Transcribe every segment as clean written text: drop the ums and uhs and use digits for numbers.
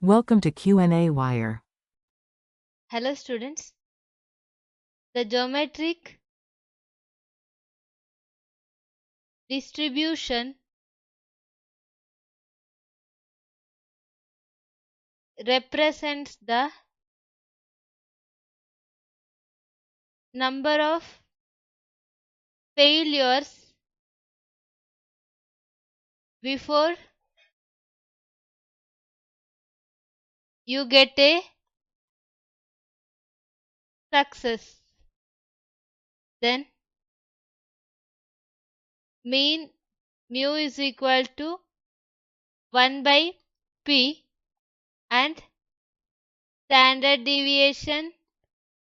Welcome to qnawire. Hello students. The geometric distribution represents the number of failures before you get a success. Then mean mu is equal to 1 by p and standard deviation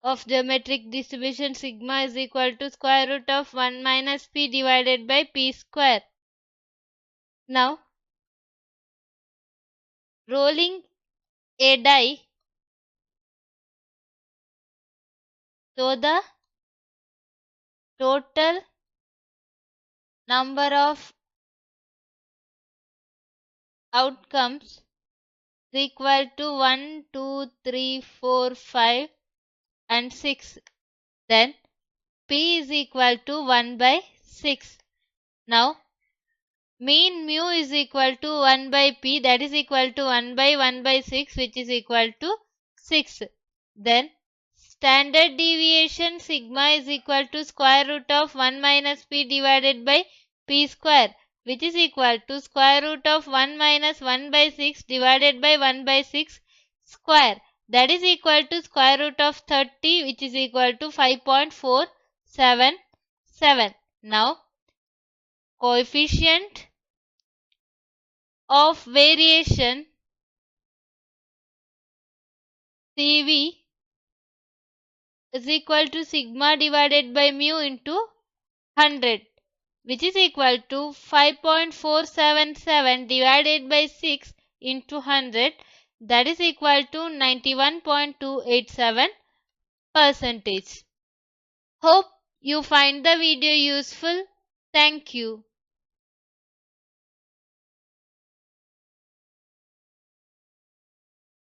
of geometric distribution sigma is equal to square root of 1 minus p divided by p square. Now rolling a die, so the total number of outcomes is equal to 1, 2, 3, 4, 5 and 6. Then P is equal to 1 by 6. Now mean mu is equal to 1 by P, that is equal to 1 by 6, which is equal to 6. Then standard deviation sigma is equal to square root of 1 minus P divided by P square, which is equal to square root of 1 minus 1 by 6 divided by 1 by 6 square, that is equal to square root of 30, which is equal to 5.477. Now coefficient of variation CV is equal to sigma divided by mu into 100, which is equal to 5.477 divided by 6 into 100, that is equal to 91.287%. Hope you find the video useful. Thank you.